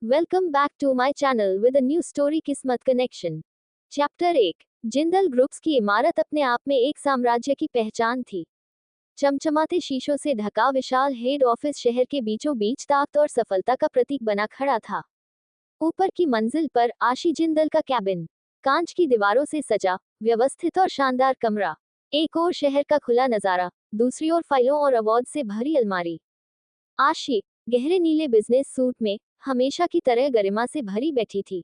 Welcome back to my channel with a new story किस्मत connection. Chapter 1। Jindal groups की इमारत अपने आप में एक साम्राज्य की पहचान थी। चमचमाते शीशों से ढका विशाल हेड ऑफिस शहर के बीचों बीच ताकत और सफलता का प्रतीक बना खड़ा था। ऊपर की मंजिल पर आशी जिंदल का कैबिन, कांच की दीवारों से सजा, व्यवस्थित और शानदार कमरा। एक ओर शहर का खुला नजारा, दूसरी ओर फाइलों और अवार्ड से भरी अलमारी। आशी गहरे नीले बिजनेस सूट में हमेशा की तरह गरिमा से भरी बैठी थी।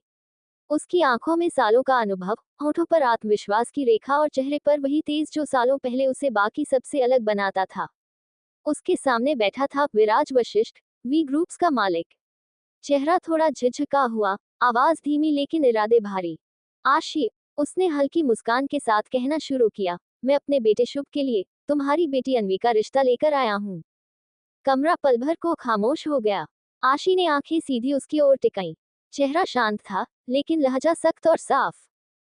उसकी आंखों में सालों का अनुभव, होठों पर आत्मविश्वास की रेखा और चेहरे पर वही तेज जो सालों पहले उसे बाकी सबसे अलग बनाता था। उसके सामने बैठा था विराज वशिष्ठ, वी ग्रुप्स का मालिक। चेहरा थोड़ा झिझका हुआ, आवाज धीमी लेकिन इरादे भारी। आशी, उसने हल्की मुस्कान के साथ कहना शुरू किया, मैं अपने बेटे शुभ के लिए तुम्हारी बेटी अन्वी का रिश्ता लेकर आया हूँ। कमरा पल भर को खामोश हो गया। आशी ने आंखें सीधी उसकी ओर टिकाई। चेहरा शांत था, लेकिन लहजा सख्त और साफ।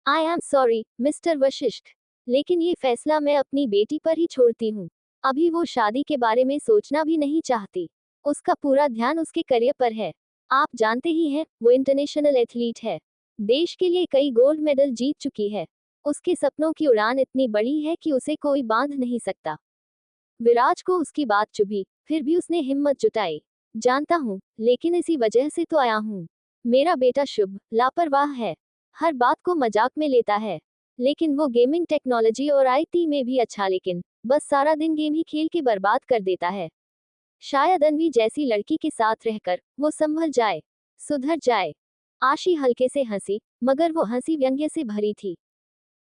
I am sorry, mister Vashishtha, लेकिन ये फैसला मैं अपनी बेटी पर ही छोड़ती हूँ। अभी वो शादी के बारे में सोचना भी नहीं चाहती। उसका पूरा ध्यान उसके करियर पर है। आप जानते ही हैं, वो इंटरनेशनल एथलीट है। देश के लिए कई गोल्ड मेडल जीत चुकी है। उसके सपनों की उड़ान इतनी बड़ी है कि उसे कोई बांध नहीं सकता। विराज को उसकी बात चुभी, फिर भी उसने हिम्मत जुटाई। जानता हूँ, लेकिन इसी वजह से तो आया हूँ। मेरा बेटा शुभ लापरवाह है, हर बात को मजाक में लेता है। लेकिन वो गेमिंग टेक्नोलॉजी और आईटी में भी अच्छा, लेकिन बस सारा दिन गेम ही खेल के बर्बाद कर देता है। शायद अन्वी जैसी लड़की के साथ रहकर वो संभल जाए, सुधर जाए। आशी हल्के से हंसी, मगर वो हंसी व्यंग्य से भरी थी।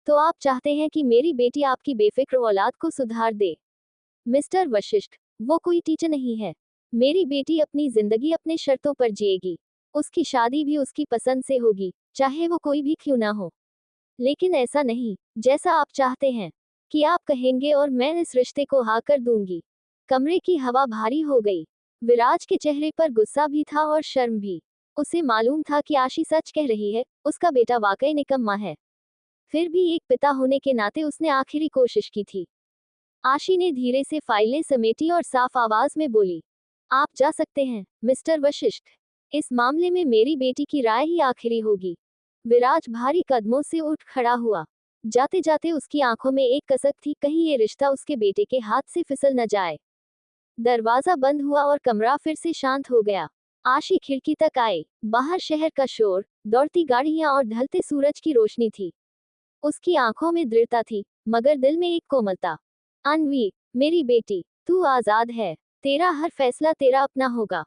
तो आप चाहते हैं कि मेरी बेटी आपकी बेफिक्र औलाद को सुधार दे? मिस्टर वशिष्ठ, वो कोई टीचर नहीं है। मेरी बेटी अपनी जिंदगी अपने शर्तों पर जिएगी। उसकी शादी भी उसकी पसंद से होगी, चाहे वो कोई भी क्यों ना हो। लेकिन ऐसा नहीं, जैसा आप चाहते हैं कि आप कहेंगे और मैं इस रिश्ते को हाँ कर दूंगी। कमरे की हवा भारी हो गई। विराज के चेहरे पर गुस्सा भी था और शर्म भी। उसे मालूम था कि आशी सच कह रही है, उसका बेटा वाकई निकम्मा है। फिर भी एक पिता होने के नाते उसने आखिरी कोशिश की थी। आशी ने धीरे से फाइलें समेटी और साफ आवाज में बोली, आप जा सकते हैं, मिस्टर वशिष्ठ। इस मामले में मेरी बेटी की राय ही आखिरी होगी। विराज भारी कदमों से उठ खड़ा हुआ। जाते जाते उसकी आंखों में एक कसक थी, कहीं ये रिश्ता उसके बेटे के हाथ से फिसल न जाए। दरवाजा बंद हुआ और कमरा फिर से शांत हो गया। आशी खिड़की तक आई। बाहर शहर का शोर, दौड़ती गाड़ियां और ढलते सूरज की रोशनी थी। उसकी आंखों में दृढ़ता थी, मगर दिल में एक कोमलता। अन्वी, मेरी बेटी, तू आजाद है। तेरा हर फैसला तेरा अपना होगा।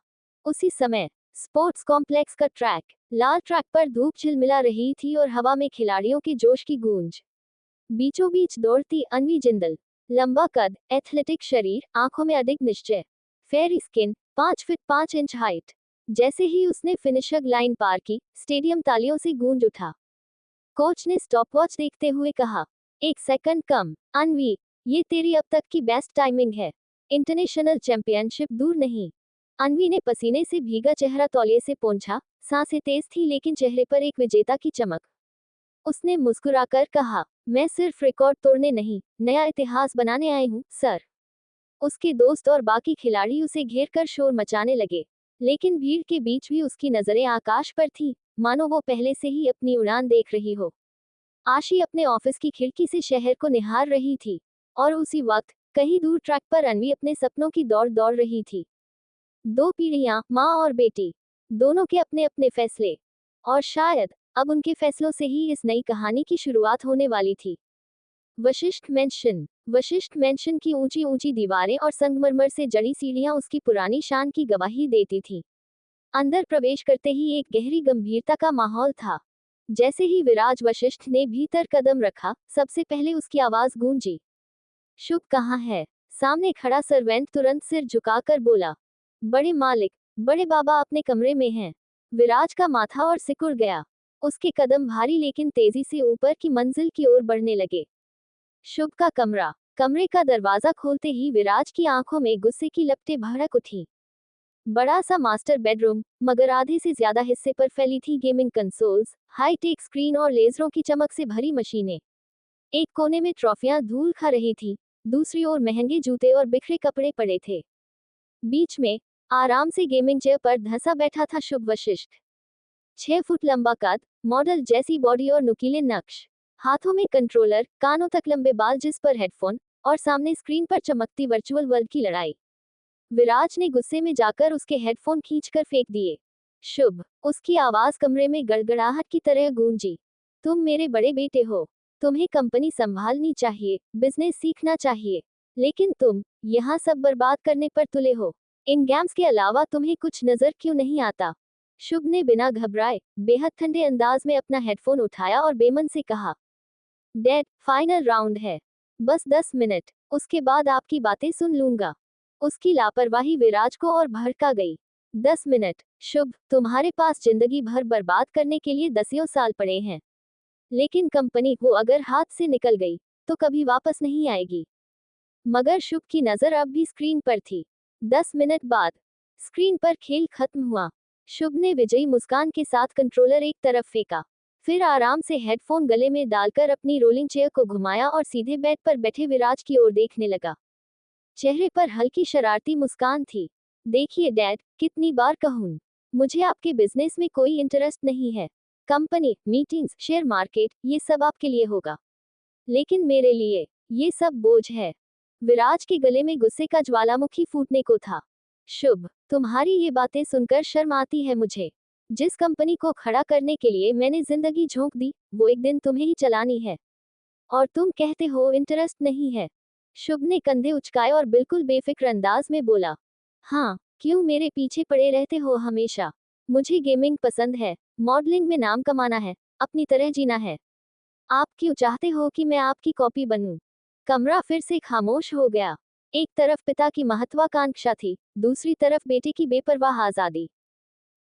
उसी समय स्पोर्ट्स कॉम्प्लेक्स का ट्रैक, लाल ट्रैक पर धूप झिलमिला रही थी और हवा में खिलाड़ियों के जोश की गूंज। बीचों बीच दौड़ती अन्वी जिंदल। लंबा कद, एथलेटिक शरीर, आंखों में अडिग निश्चय। Fair skin, 5 feet 5 inch height. जैसे ही उसने फिनिशर लाइन पार की, स्टेडियम तालियों से गूंज उठा। कोच ने स्टॉपवॉच देखते हुए कहा, 1 सेकंड कम, अन्वी, ये तेरी अब तक की बेस्ट टाइमिंग है। इंटरनेशनल चैंपियनशिप दूर नहीं। अन्वी ने पसीने से भीगा चेहरा तौलिए से पोंछा। सांसें तेज थी, लेकिन चेहरे पर एक विजेता की चमक। उसने मुस्कुराकर कहा, मैं सिर्फ रिकॉर्ड तोड़ने नहीं, नया इतिहास बनाने आई हूँ, सर। उसके दोस्त और बाकी खिलाड़ी उसे घेर कर शोर मचाने लगे, लेकिन भीड़ के बीच भी उसकी नजरें आकाश पर थी, मानो वो पहले से ही अपनी उड़ान देख रही हो। आशी अपने ऑफिस की खिड़की से शहर को निहार रही थी, और उसी वक्त कहीं दूर ट्रैक पर अन्वी अपने सपनों की दौड़ दौड़ रही थी। 2 पीढ़ियां, माँ और बेटी, दोनों के अपने अपने फैसले, और शायद अब उनके फैसलों से ही इस नई कहानी की शुरुआत होने वाली थी। वशिष्ठ मेंशन की ऊंची ऊंची दीवारें और संगमरमर से जड़ी सीढ़ियां उसकी पुरानी शान की गवाही देती थीं। अंदर प्रवेश करते ही एक गहरी गंभीरता का माहौल था। जैसे ही विराज वशिष्ठ ने भीतर कदम रखा, सबसे पहले उसकी आवाज गूंजी, शुभ कहाँ है? सामने खड़ा सर्वेंट तुरंत सिर झुकाकर बोला, बड़े मालिक, बड़े बाबा अपने कमरे में हैं। विराज का माथा और सिकुड़ गया। उसके कदम भारी लेकिन तेजी से ऊपर की मंजिल की ओर बढ़ने लगे। शुभ का कमरा। कमरे का दरवाजा खोलते ही विराज की आंखों में गुस्से की लपटें भड़क उठी। बड़ा सा मास्टर बेडरूम, मगर आधे से ज्यादा हिस्से पर फैली थी गेमिंग कंसोल्स, हाईटेक स्क्रीन और लेजरों की चमक से भरी मशीनें। एक कोने में ट्रॉफियां धूल खा रही थी, दूसरी ओर महंगे जूते और बिखरे कपड़े पड़े थे। बीच में आराम से गेमिंग चेयर पर धंसा बैठा था शुभ वशिष्ठ। 6 फुट लंबा कद, मॉडल जैसी बॉडी और नुकीले नक्श, हाथों में कंट्रोलर, कानों तक लंबे बाल जिस पर हेडफोन, और सामने स्क्रीन पर चमकती वर्चुअल वर्ल्ड की लड़ाई। विराज ने गुस्से में जाकर उसके हेडफोन खींचकर फेंक दिए। शुभ, उसकी आवाज कमरे में गड़गड़ाहट की तरह गूंजी। तुम मेरे बड़े बेटे हो, तुम्हें कंपनी संभालनी चाहिए, बिजनेस सीखना चाहिए, लेकिन तुम यहाँ सब बर्बाद करने पर तुले हो। इन गेम्स के अलावा तुम्हें कुछ नजर क्यों नहीं आता? शुभ ने बिना घबराए, बेहद ठंडे अंदाज में अपना हेडफोन उठाया और बेमन से कहा, डैड, फाइनल राउंड है, बस 10 मिनट, उसके बाद आपकी बातें सुन लूंगा। उसकी लापरवाही विराज को और भड़का गई। 10 मिनट? शुभ, तुम्हारे पास जिंदगी भर बर्बाद करने के लिए दसियों साल पड़े हैं, लेकिन कंपनी वो अगर हाथ से निकल गई तो कभी वापस नहीं आएगी। मगर शुभ की नजर अब भी स्क्रीन पर थी। 10 मिनट बाद स्क्रीन पर खेल खत्म हुआ। शुभ ने विजयी मुस्कान के साथ कंट्रोलर एक तरफ फेंका, फिर आराम से हेडफोन गले में डालकर अपनी रोलिंग चेयर को घुमाया और सीधे बेड पर बैठे विराज की ओर देखने लगा। चेहरे पर हल्की शरारती मुस्कान थी। देखिए डैड, कितनी बार कहूं, मुझे आपके बिजनेस में कोई इंटरेस्ट नहीं है। कंपनी, मीटिंग्स, शेयर मार्केट, ये सब आपके लिए होगा, लेकिन मेरे लिए ये सब बोझ है। विराज के गले में गुस्से का ज्वालामुखी फूटने को था। शुभ, तुम्हारी ये बातें सुनकर शर्म आती है मुझे। जिस कंपनी को खड़ा करने के लिए मैंने जिंदगी झोंक दी, वो एक दिन तुम्हें ही चलानी है, और तुम कहते हो इंटरेस्ट नहीं है। शुभ ने कंधे उचकाए और बिल्कुल बेफिक्र अंदाज में बोला, हाँ, क्यों मेरे पीछे पड़े रहते हो हमेशा? मुझे गेमिंग पसंद है, मॉडलिंग में नाम कमाना है, अपनी तरह जीना है। आप क्यों चाहते हो कि मैं आपकी कॉपी बनूं? कमरा फिर से खामोश हो गया। एक तरफ पिता की महत्वाकांक्षा थी, दूसरी तरफ बेटे की बेपरवाह आजादी।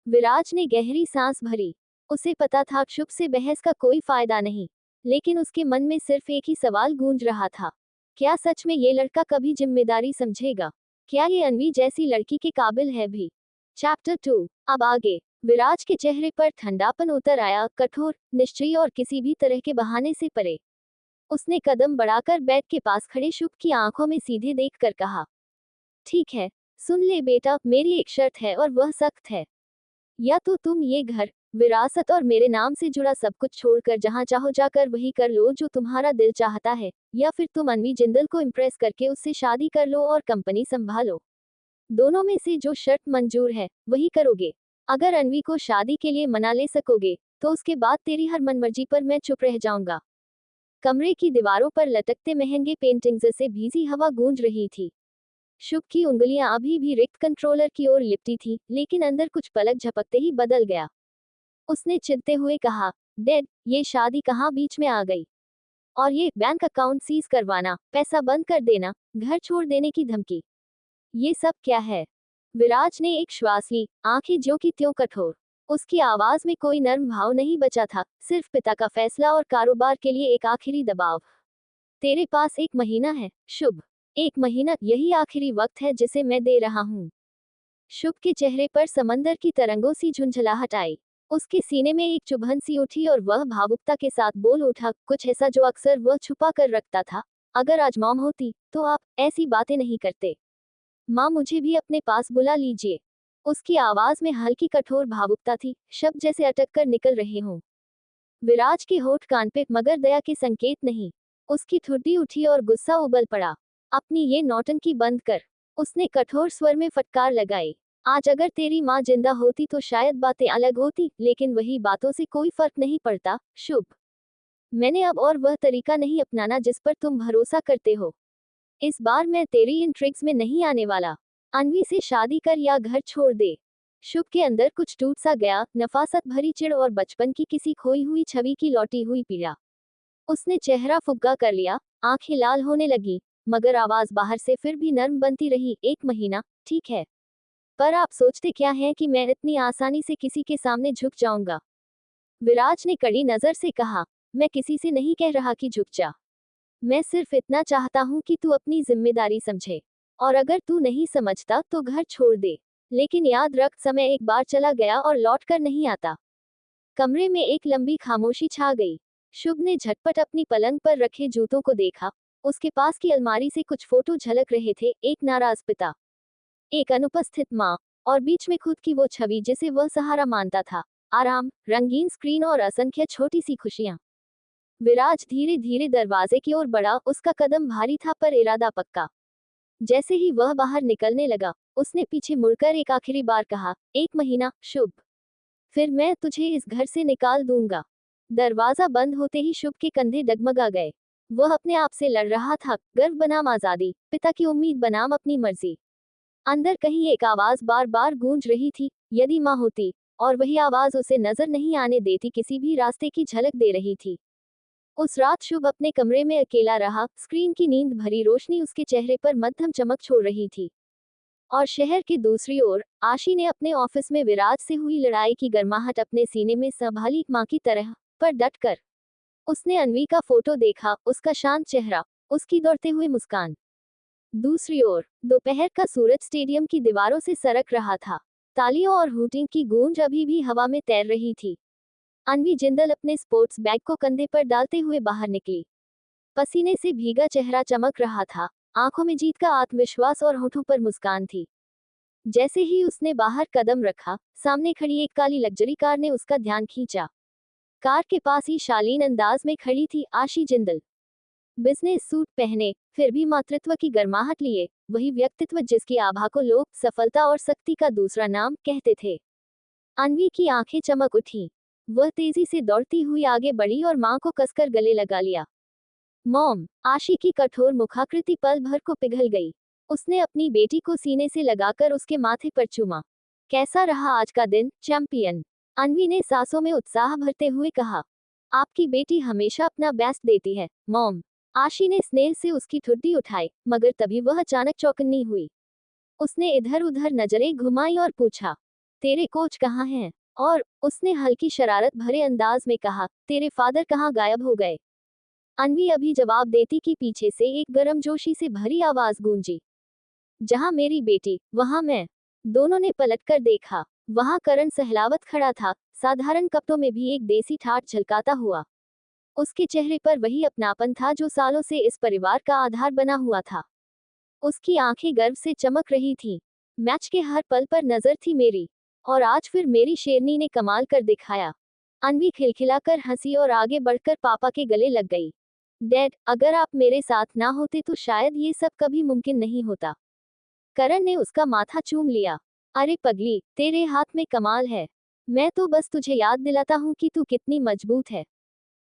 विराज ने गहरी सांस भरी। उसे पता था शुभ से बहस का कोई फायदा नहीं, लेकिन उसके मन में सिर्फ एक ही सवाल गूंज रहा था, क्या सच में ये लड़का कभी जिम्मेदारी समझेगा? क्या ये अन्वी जैसी लड़की के काबिल है भी? चैप्टर 2। अब आगे। विराज के चेहरे पर ठंडापन उतर आया, कठोर, निश्चयी और किसी भी तरह के बहाने से परे। उसने कदम बढ़ाकर बेड के पास खड़े शुभ की आंखों में सीधे देखकर कहा, ठीक है, सुन ले बेटा, मेरी एक शर्त है और वह सख्त है। या तो तुम ये घर, विरासत और मेरे नाम से जुड़ा सब कुछ छोड़कर जहां चाहो जाकर वही कर लो जो तुम्हारा दिल चाहता है, या फिर तुम अन्वी जिंदल को इम्प्रेस करके उससे शादी कर लो और कंपनी संभालो। दोनों में से जो शर्त मंजूर है वही करोगे। अगर अन्वी को शादी के लिए मना ले सकोगे तो उसके बाद तेरी हर मनमर्जी पर मैं चुप रह जाऊंगा। कमरे की दीवारों पर लटकते महंगे पेंटिंग्स से भीजी हवा गूंज रही थी। शुभ की उंगलियां अभी भी रिक्त कंट्रोलर की ओर लिपटी थी, लेकिन अंदर कुछ पलक झपकते ही बदल गया। उसने चिढ़ते हुए कहा, डैड, ये शादी कहाँ बीच में आ गई? और ये बैंक अकाउंट सीज करवाना, पैसा बंद कर देना, घर छोड़ देने की धमकी, ये सब क्या है? विराज ने एक श्वास ली, आंखें ज्यों की त्यों कठोर। उसकी आवाज में कोई नर्म भाव नहीं बचा था, सिर्फ पिता का फैसला और कारोबार के लिए एक आखिरी दबाव। तेरे पास 1 महीना है, शुभ। 1 महीना, यही आखिरी वक्त है जिसे मैं दे रहा हूँ। शुभ के चेहरे पर समंदर की तरंगों सी झुंझलाहट आई। उसके सीने में एक चुभन सी उठी और वह भावुकता के साथ बोल उठा, कुछ ऐसा जो अक्सर वह छुपा कर रखता था। अगर आज मॉम होती तो आप ऐसी बातें नहीं करते। माँ, मुझे भी अपने पास बुला लीजिए। उसकी आवाज में हल्की कठोर भावुकता थी, शब्द जैसे अटक कर निकल रहे हों। विराज के होठ कान पे, मगर दया के संकेत नहीं। उसकी ठुड्डी उठी और गुस्सा उबल पड़ा। अपनी ये नौटंकी बंद कर, उसने कठोर स्वर में फटकार लगाई। आज अगर तेरी माँ जिंदा होती तो शायद बातें अलग होती, लेकिन वही बातों से कोई फर्क नहीं पड़ता। शुभ, मैंने अब और वह तरीका नहीं अपनाना जिस पर तुम भरोसा करते हो। इस बार मैं तेरी इन ट्रिक्स में नहीं आने वाला। अन्वी से शादी कर या घर छोड़ दे। शुभ के अंदर कुछ टूट सा गया, नफासत भरी चिढ़ और बचपन की किसी खोई हुई छवि की लौटी हुई पीड़ा। उसने चेहरा फुग्गा कर लिया, आंखें लाल होने लगी, मगर आवाज बाहर से फिर भी नर्म बनती रही, 1 महीना, ठीक है। पर आप सोचते क्या हैं कि मैं इतनी आसानी से किसी के सामने झुक जाऊंगा? विराज ने कड़ी नजर से कहा, मैं किसी से नहीं कह रहा कि झुक जा। मैं सिर्फ इतना चाहता हूँ कि तू अपनी जिम्मेदारी समझे, और अगर तू नहीं समझता तो घर छोड़ दे। लेकिन याद रख, समय एक बार चला गया और लौट कर नहीं आता। कमरे में एक लंबी खामोशी छा गई। शुभ ने झटपट अपनी पलंग पर रखे जूतों को देखा। उसके पास की अलमारी से कुछ फोटो झलक रहे थे, एक नाराज पिता, एक अनुपस्थित माँ, और बीच में खुद की वो छवि जिसे वह सहारा मानता था। आराम, रंगीन स्क्रीन और असंख्य छोटी सी खुशियां। विराज धीरे धीरे दरवाजे की ओर बढ़ा, उसका कदम भारी था पर इरादा पक्का। जैसे ही वह बाहर निकलने लगा, उसने पीछे मुड़कर एक आखिरी बार कहा, 1 महीना, शुभ। फिर मैं तुझे इस घर से निकाल दूंगा। दरवाजा बंद होते ही शुभ के कंधे डगमगा गए। वह अपने आप से लड़ रहा था, गर्व बनाम आजादी, पिता की उम्मीद बनाम अपनी मर्जी। अंदर कहीं एक आवाज बार बार गूंज रही थी, यदि माँ होती। और वही आवाज उसे नजर नहीं आने देती, किसी भी रास्ते की झलक दे रही थी। उस रात शुभ अपने कमरे में अकेला रहा, स्क्रीन की नींद भरी रोशनी उसके चेहरे पर मध्यम चमक छोड़ रही थी। और शहर की दूसरी ओर, आशी ने अपने ऑफिस में विराज से हुई लड़ाई की गर्माहट अपने सीने में संभाली, एक माँ की तरह, पर डटकर। उसने अन्वी का फोटो देखा, उसका शांत चेहरा, उसकी दौड़ते हुए मुस्कान। दूसरी ओर, दोपहर का सूरज स्टेडियम की दीवारों से सरक रहा था। तालियों और हूटिंग की गूंज अभी भी हवा में तैर रही थी। अन्वी जिंदल अपने स्पोर्ट्स बैग को कंधे पर डालते हुए बाहर निकली। पसीने से भीगा चेहरा चमक रहा था, आंखों में जीत का आत्मविश्वास और होठों पर मुस्कान थी। जैसे ही उसने बाहर कदम रखा, सामने खड़ी एक काली लग्जरी कार ने उसका ध्यान खींचा। कार के पास ही शालीन अंदाज में खड़ी थी आशी जिंदल। बिजनेस सूट पहने, फिर भी मातृत्व की गर्माहट लिए, वही व्यक्तित्व जिसकी आभा को लोग सफलता और शक्ति का दूसरा नाम कहते थे। अन्वी की आंखें चमक उठी। वह तेजी से दौड़ती हुई आगे बढ़ी और मां को कसकर गले लगा लिया। मॉम, आशी की कठोर मुखाकृति पल भर को पिघल गई। उसने अपनी बेटी को सीने से लगाकर उसके माथे पर चूमा। कैसा रहा आज का दिन, चैंपियन? अन्वी ने सांसों में उत्साह भरते हुए कहा। आपकी बेटी हमेशा अपना बेस्ट देती है, मॉम। आशी ने स्नेह से उसकी ठुड्डी उठाई, मगर तभी वह अचानक चौकन्नी हुई। उसने इधर उधर नजरें घुमाई और पूछा, तेरे कोच कहाँ हैं? और उसने हल्की शरारत भरे अंदाज में कहा, तेरे फादर कहाँ गायब हो गए? अन्वी अभी जवाब देती कि पीछे से एक गर्मजोशी से भरी आवाज गूंजी। जहां मेरी बेटी, वहां मैं। दोनों ने पलटकर देखा। वहां करण सहलावत खड़ा था, साधारण कपड़ों में भी एक देसी ठाठ झलकाता हुआ। उसके चेहरे पर वही अपनापन था जो सालों से इस परिवार का आधार बना हुआ था। उसकी आंखें गर्व से चमक रही थीं। मैच के हर पल पर नजर थी मेरी। और आज फिर मेरी शेरनी ने कमाल कर दिखाया। अन्वी खिलखिलाकर हंसी और आगे बढ़कर पापा के गले लग गई। डैड, अगर आप मेरे साथ ना होते तो शायद ये सब कभी मुमकिन नहीं होता। करण ने उसका माथा चूम लिया। अरे पगली, तेरे हाथ में कमाल है। मैं तो बस तुझे याद दिलाता हूँ कि तू कितनी मजबूत है।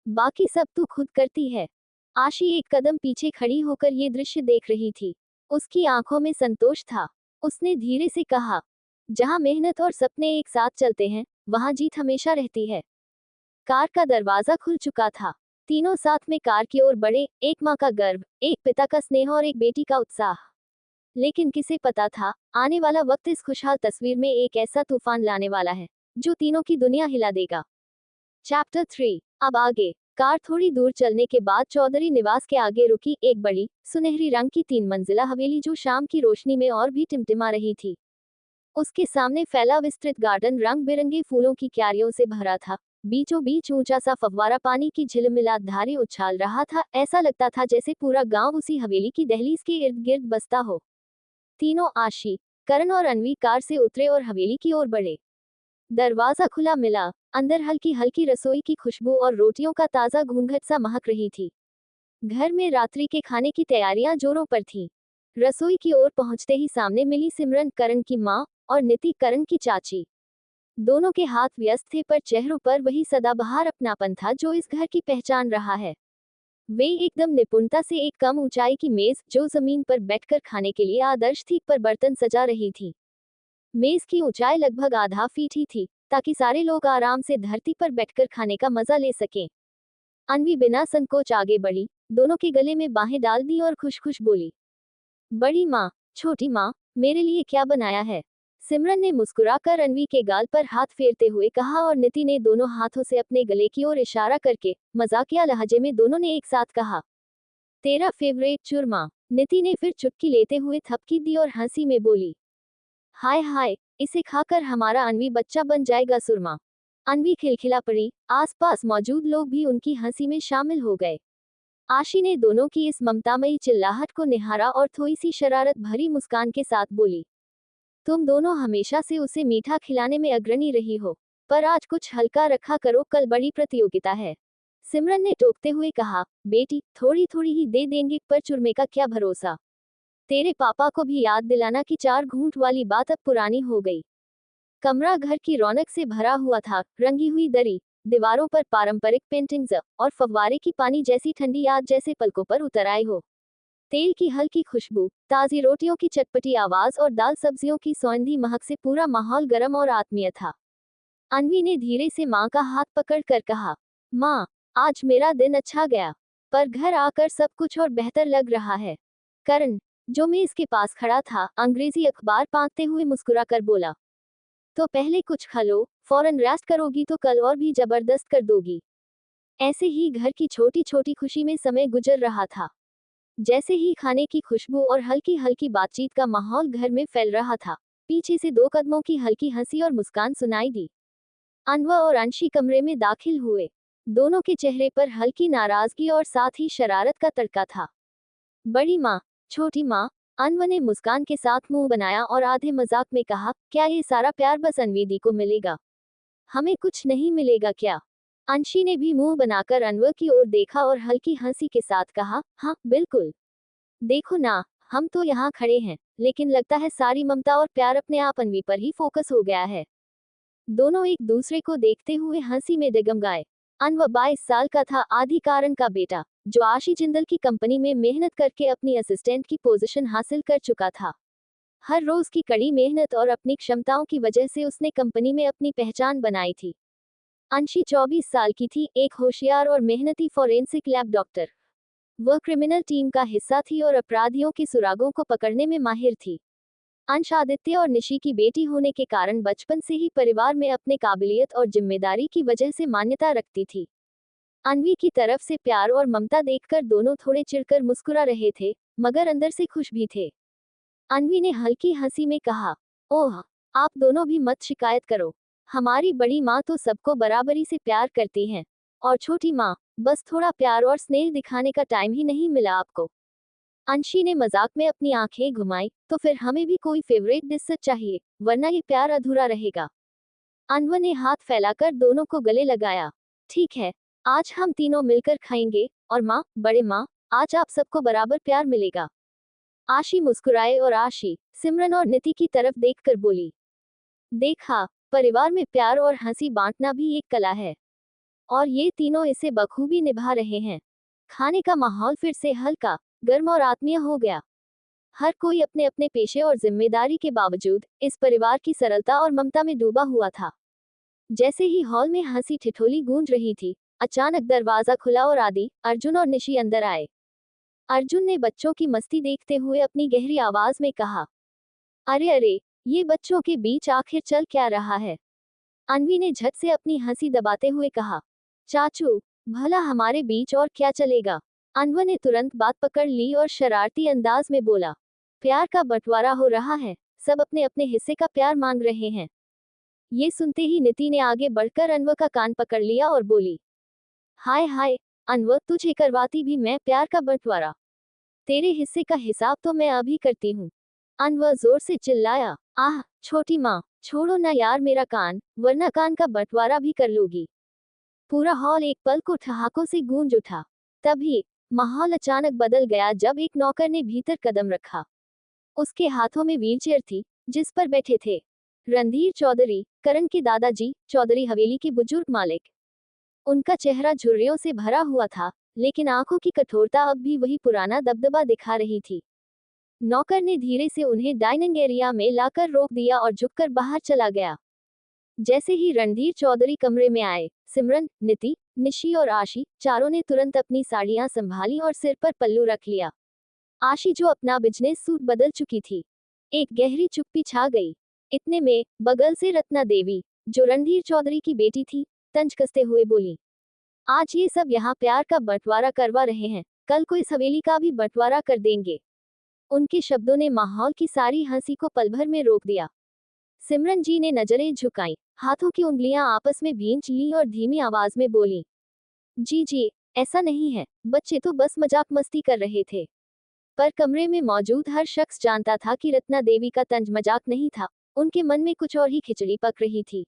बाकी सब तू खुद करती है। आशी एक कदम पीछे खड़ी होकर ये दृश्य देख रही थी। उसकी आंखों में संतोष था। उसने धीरे से कहा, जहां मेहनत और सपने एक साथ चलते हैं, वहां जीत हमेशा रहती है। कार का दरवाजा खुल चुका था। तीनों साथ में कार की ओर बढ़े, एक माँ का गर्व, एक पिता का स्नेह और एक बेटी का उत्साह। लेकिन किसे पता था, आने वाला वक्त इस खुशहाल तस्वीर में एक ऐसा तूफान लाने वाला है जो तीनों की दुनिया हिला देगा। चैप्टर 3। अब आगे। कार थोड़ी दूर चलने के बाद चौधरी निवास के आगे रुकी, एक बड़ी सुनहरी रंग की 3 मंजिला हवेली जो शाम की रोशनी में और भी टिमटिमा रही थी। उसके सामने फैला विस्तृत गार्डन रंग बिरंगे फूलों की क्यारियों से भरा था। बीचों बीच ऊंचा सा फव्वारा पानी की झिलमिलात धारे उछाल रहा था। ऐसा लगता था जैसे पूरा गांव उसी हवेली की दहलीज के इर्द गिर्द बसता हो। तीनों, आशी, करण और अन्वी, कार से उतरे और हवेली की ओर बढ़े। दरवाजा खुला मिला। अंदर हल्की हल्की रसोई की खुशबू और रोटियों का ताजा घूंघट सा महक रही थी। घर में रात्रि के खाने की तैयारियां जोरों पर थीं। रसोई की ओर पहुंचते ही सामने मिली सिमरन, करण की माँ, और नीति, करण की चाची। दोनों के हाथ व्यस्त थे पर चेहरों पर वही सदाबहार अपनापन था जो इस घर की पहचान रहा है। वे एकदम निपुणता से एक कम ऊंचाई की मेज, जो जमीन पर बैठकर खाने के लिए आदर्श थी, पर बर्तन सजा रही थी। मेज की ऊंचाई लगभग आधा फीट ही थी, ताकि सारे लोग आराम से धरती पर बैठकर खाने का मजा ले सकें। अन्वी बिना संकोच आगे बढ़ी, दोनों के गले में बाहें डाल दी और खुश खुश बोली, बड़ी माँ, छोटी माँ, मेरे लिए क्या बनाया है? सिमरन ने मुस्कुराकर अन्वी के गाल पर हाथ फेरते हुए कहा और नीति ने दोनों हाथों से अपने गले की ओर इशारा करके मजाकिया लहजे में दोनों ने एक साथ कहा, तेरा फेवरेट चूरमा। नीति ने फिर चुटकी लेते हुए थपकी दी और हंसी में बोली, हाय हाय, इसे खाकर हमारा अन्वी बच्चा बन जाएगा सुरमा। अन्वी खिलखिला पड़ी। आसपास मौजूद लोग भी उनकी हंसी में शामिल हो गए। आशी ने दोनों की इस ममतामयी चिल्लाहट को निहारा और थोड़ी सी शरारत भरी मुस्कान के साथ बोली, तुम दोनों हमेशा से उसे मीठा खिलाने में अग्रणी रही हो, पर आज कुछ हल्का रखा करो, कल बड़ी प्रतियोगिता है। सिमरन ने टोकते हुए कहा, बेटी थोड़ी थोड़ी ही दे देंगे, पर चूरमे का क्या भरोसा। तेरे पापा को भी याद दिलाना कि 4 घूंट वाली बात अब पुरानी हो गई। कमरा घर की रौनक से भरा हुआ था, रंगी हुई दरी, दीवारों पर पारंपरिक पेंटिंग्स और फव्वारे की पानी जैसी ठंडी याद जैसे पलकों पर उतर आए हो। तेल की हल्की खुशबू, ताज़ी रोटियों की चटपटी आवाज और दाल सब्जियों की सौंधी महक से पूरा माहौल गर्म और आत्मीय था। अन्वी ने धीरे से माँ का हाथ पकड़ कर कहा, माँ, आज मेरा दिन अच्छा गया, पर घर आकर सब कुछ और बेहतर लग रहा है। करण, जो मेज के पास खड़ा था, अंग्रेजी अखबार पांगते हुए मुस्कुरा कर बोला, तो पहले कुछ खा लो, फौरन रेस्ट करोगी तो कल और भी जबरदस्त कर दोगी। ऐसे ही घर की छोटी छोटी खुशी में समय गुजर रहा था। जैसे ही खाने की खुशबू और हल्की हल्की बातचीत का माहौल घर में फैल रहा था, पीछे से 2 कदमों की हल्की हंसी और मुस्कान सुनाई दी। अनवर और अंशी कमरे में दाखिल हुए। दोनों के चेहरे पर हल्की नाराजगी और साथ ही शरारत का तड़का था। बड़ी माँ, छोटी माँ, अनवर ने मुस्कान के साथ मुंह बनाया और आधे मजाक में कहा, क्या ये सारा प्यार बस अनवीदी को मिलेगा? हमें कुछ नहीं मिलेगा क्या? अंशी ने भी मुंह बनाकर अनवर की ओर देखा और हल्की हंसी के साथ कहा, हाँ बिल्कुल। देखो ना, हम तो यहाँ खड़े हैं, लेकिन लगता है सारी ममता और प्यार अपने आप अनवी पर ही फोकस हो गया है। दोनों एक दूसरे को देखते हुए हंसी में डगमगाए। अनवर 22 साल का था, आधी कारण का बेटा, जो आशी जिंदल की कंपनी में मेहनत करके अपनी असिस्टेंट की पोजीशन हासिल कर चुका था। हर रोज की कड़ी मेहनत और अपनी क्षमताओं की वजह से उसने कंपनी में अपनी पहचान बनाई थी। अंशी 24 साल की थी, एक होशियार और मेहनती फॉरेंसिक लैब डॉक्टर। वह क्रिमिनल टीम का हिस्सा थी और अपराधियों के सुरागों को पकड़ने में माहिर थी। अंश आदित्य और निशी की बेटी होने के कारण बचपन से ही परिवार में अपने काबिलियत और जिम्मेदारी की वजह से मान्यता रखती थी। अनवी की तरफ से प्यार और ममता देखकर दोनों थोड़े चिढ़कर मुस्कुरा रहे थे, मगर अंदर से खुश भी थे। अनवी ने हल्की हंसी में कहा, ओह, आप दोनों भी मत शिकायत करो। हमारी बड़ी माँ तो सबको बराबरी से प्यार करती हैं, और छोटी माँ, बस थोड़ा प्यार और स्नेह दिखाने का टाइम ही नहीं मिला आपको। अंशी ने मजाक में अपनी आंखें घुमाई, तो फिर हमें भी कोई फेवरेट डिश चाहिए, वरना ये प्यार अधूरा रहेगा। अनवर ने हाथ फैलाकर दोनों को गले लगाया। ठीक है, आज हम तीनों मिलकर खाएंगे, और माँ, बड़े माँ, आज आप सबको बराबर प्यार मिलेगा। आशी मुस्कुराए और आशी, सिमरन और नीति की तरफ देखकर बोली, देखा, परिवार में प्यार और हंसी बांटना भी एक कला है, और ये तीनों इसे बखूबी निभा रहे हैं। खाने का माहौल फिर से हल्का, गर्म और आत्मीय हो गया। हर कोई अपने अपने पेशे और जिम्मेदारी के बावजूद इस परिवार की सरलता और ममता में डूबा हुआ था। जैसे ही हॉल में हंसी ठिठोली गूंज रही थी, अचानक दरवाजा खुला और आदि, अर्जुन और निशी अंदर आए। अर्जुन ने बच्चों की मस्ती देखते हुए अपनी गहरी आवाज में कहा, अरे अरे, ये बच्चों के बीच आखिर चल क्या रहा है? अनवी ने झट से अपनी हंसी दबाते हुए कहा, चाचू, भला हमारे बीच और क्या चलेगा? अनवर ने तुरंत बात पकड़ ली और शरारती अंदाज में बोला, प्यार का बंटवारा हो रहा है, सब अपने अपने हिस्से का प्यार मांग रहे हैं। ये सुनते ही नीति ने आगे बढ़कर अनवर का कान पकड़ लिया और बोली, हाय हाय, अनवर, तुझे करवाती भी मैं प्यार का बंटवारा? तेरे हिस्से का हिसाब तो मैं अभी करती हूँ। अनवर जोर से चिल्लाया, आह, छोटी माँ, छोड़ो ना यार मेरा कान, वरना कान का बंटवारा भी कर लोगी। पूरा हॉल एक पल को ठहाकों से गूंज उठा। तभी माहौल अचानक बदल गया जब एक नौकर ने भीतर कदम रखा। उसके हाथों में व्हीलचेयर थी, जिस पर बैठे थे रणधीर चौधरी, करण के दादाजी, चौधरी हवेली के बुजुर्ग मालिक। उनका चेहरा झुर्रियों से भरा हुआ था, लेकिन आंखों की कठोरता अब भी वही पुराना दबदबा दिखा रही थी। नौकर ने धीरे से उन्हें डाइनिंग एरिया में लाकर रोक दिया और झुककर बाहर चला गया। जैसे ही रणधीर चौधरी कमरे में आए, सिमरन, नीति, निशी और आशी, चारों ने तुरंत अपनी साड़ियां संभाली और सिर पर पल्लू रख लिया। आशी, जो अपना बिजनेस सूट बदल चुकी थी, एक गहरी चुप्पी छा गई। इतने में बगल से रत्ना देवी, जो रणधीर चौधरी की बेटी थी, तंज कसते हुए बोली, आज ये सब यहाँ प्यार का बंटवारा करवा रहे हैं, कल को इस हवेली का भी बंटवारा कर देंगे। उनके शब्दों ने माहौल की सारी हंसी को पल भर में रोक दिया। सिमरन जी ने नजरें झुकाई, हाथों की उंगलियां आपस में भींच ली और धीमी आवाज में बोली, जी जी, ऐसा नहीं है, बच्चे तो बस मजाक मस्ती कर रहे थे। पर कमरे में मौजूद हर शख्स जानता था कि रत्ना देवी का तंज मजाक नहीं था, उनके मन में कुछ और ही खिचड़ी पक रही थी।